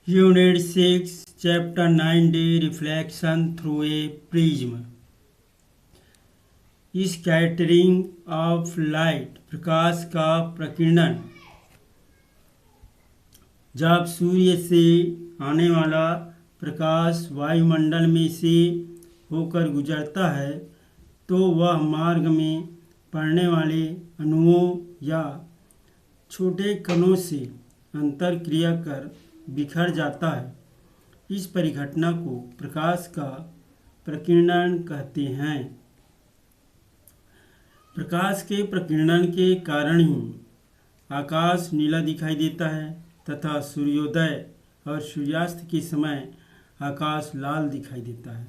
Unit 6, Chapter 9D Reflection through a Prism. Scattering of light, प्रकाश का प्रकीर्णन। जब सूर्य से आने वाला प्रकाश वायुमंडल में से होकर गुजरता है तो वह मार्ग में पड़ने वाले अणुओं या छोटे कणों से अंतरक्रिया कर बिखर जाता है। इस परिघटना को प्रकाश का प्रकीर्णन कहते हैं। प्रकाश के प्रकीर्णन के कारण ही आकाश नीला दिखाई देता है तथा सूर्योदय और सूर्यास्त के समय आकाश लाल दिखाई देता है।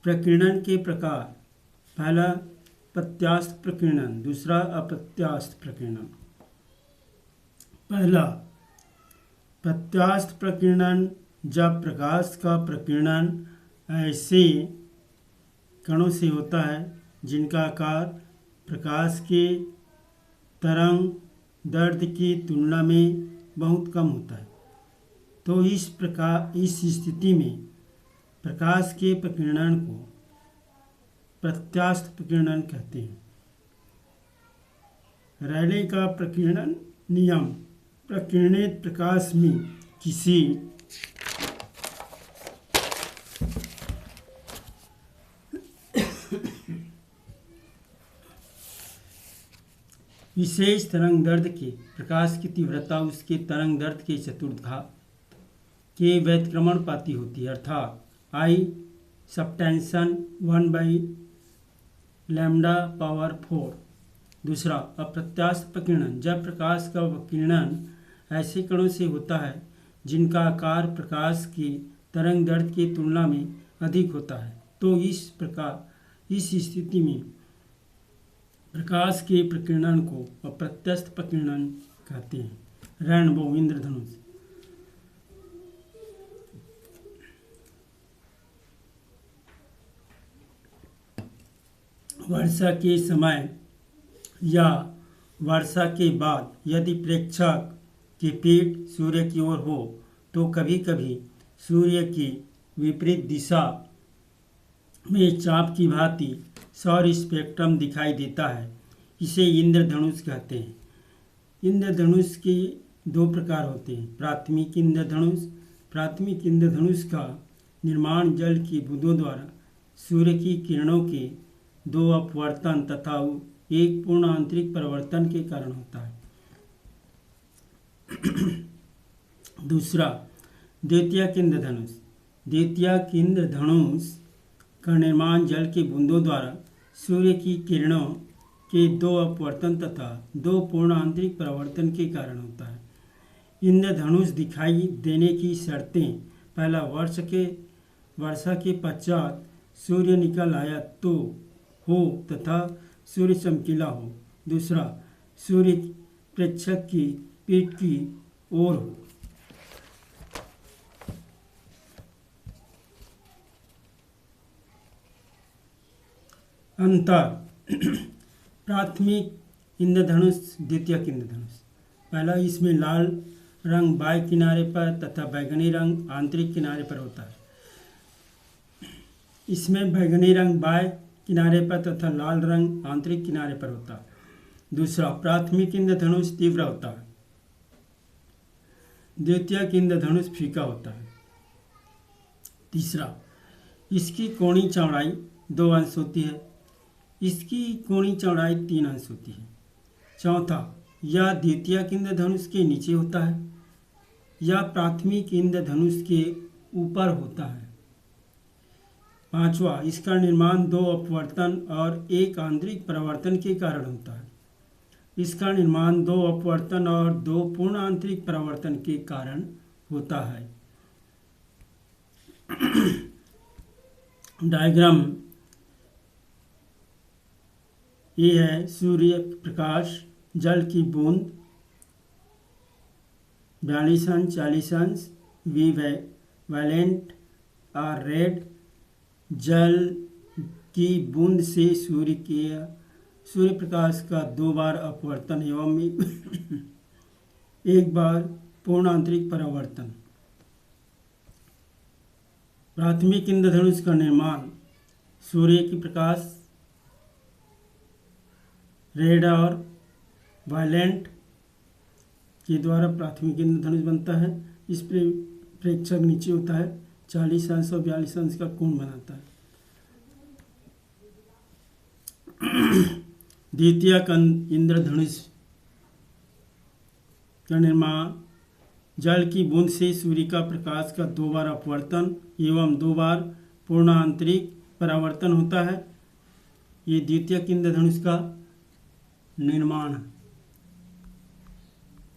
प्रकीर्णन के प्रकार: पहला प्रत्यास्थ प्रकीर्णन, दूसरा अप्रत्यास्थ प्रकीर्णन। पहला प्रत्यास्थ प्रकीर्णन, जब प्रकाश का प्रकीर्णन ऐसे कणों से होता है जिनका आकार प्रकाश के तरंग दैर्ध्य की तुलना में बहुत कम होता है, तो इस स्थिति में प्रकाश के प्रकीर्णन को प्रत्यास्थ प्रकीर्णन कहते हैं। रैले का प्रकीर्णन नियम: प्रकीर्णित प्रकाश में किसी विशेष तरंग दैर्ध्य के प्रकाश की तीव्रता उसके तरंग दैर्ध्य के चतुर्थांश के व्युत्क्रमण पाती होती है, अर्थात I सबटेंशन 1/λ/4। दूसरा अप्रत्यास्थ प्रकीर्णन, जब प्रकाश का विकिरण ऐसे कणों से होता है जिनका आकार प्रकाश की तरंग दैर्ध्य की तुलना में अधिक होता है, तो इस स्थिति में प्रकाश के प्रकीर्णन को अप्रत्यास्थ प्रकीर्णन कहते हैं। रेनबो, इंद्रधनुष। वर्षा के समय या वर्षा के बाद यदि प्रेक्षक की पीठ सूर्य की ओर हो तो कभी कभी सूर्य की विपरीत दिशा में चाप की भांति सौर स्पेक्ट्रम दिखाई देता है। इसे इंद्रधनुष कहते हैं। इंद्रधनुष के दो प्रकार होते हैं: प्राथमिक इंद्रधनुष। प्राथमिक इंद्रधनुष का निर्माण जल की बूंदों द्वारा सूर्य की किरणों के दो अपवर्तन तथा एक पूर्ण आंतरिक परावर्तन के कारण होता है। दूसरा द्वितीयक इंद्रधनुष। द्वितीयक इंद्रधनुष का निर्माण जल के बूंदों द्वारा सूर्य की किरणों के दो अपवर्तन तथा दो पूर्ण आंतरिक परावर्तन के कारण होता है। इंद्रधनुष दिखाई देने की शर्तें: पहला, वर्षा के पश्चात सूर्य निकल आया तो हो तथा सूर्य चमकीला हो। दूसरा, सूर्य प्रेक्षक की पीठ की ओर हो। अंतर: प्राथमिक इंद्रधनुष, द्वितीयक इंद्रधनुष। पहला, इसमें लाल रंग बाह्य किनारे पर तथा बैगनी रंग आंतरिक किनारे पर होता है। इसमें बैगनी रंग बाह्य किनारे पर तथा लाल रंग आंतरिक किनारे पर होता है। दूसरा, प्राथमिक इंद्रधनुष तीव्र होता है, द्वितीयक इंद्रधनुष फीका होता है। तीसरा, इसकी कोणीय चौड़ाई 2 अंश होती है, इसकी कोणीय चौड़ाई 3 अंश होती है। चौथा, यह द्वितीयक इंद्रधनुष के नीचे होता है या प्राथमिक इंद्रधनुष के ऊपर होता है। पांचवा, इसका निर्माण 2 अपवर्तन और एक आंतरिक परावर्तन के कारण होता है। इसका निर्माण 2 अपवर्तन और 2 पूर्ण आंतरिक परावर्तन के कारण होता है। डायग्राम ये है: सूर्य प्रकाश, जल की बूंद 42 अंश 40 अंश, वी वैलेंट और रेड। जल की बूंद से सूर्य प्रकाश का 2 बार अपवर्तन एवं एक बार पूर्ण आंतरिक परावर्तन। प्राथमिक इंद्रधनुष का निर्माण सूर्य की प्रकाश, रेड और वायलेंट के द्वारा प्राथमिक इंद्रधनुष बनता है। इस पर प्रेक्षक नीचे होता है 40 अंश और 42 अंश का कोण बनाता है। द्वितीय इंद्रधनुष का निर्माण जल की बूंद से सूर्य का प्रकाश का 2 बार अपवर्तन एवं 2 बार पूर्ण आंतरिक परावर्तन होता है। ये द्वितीय इंद्रधनुष का निर्माण है।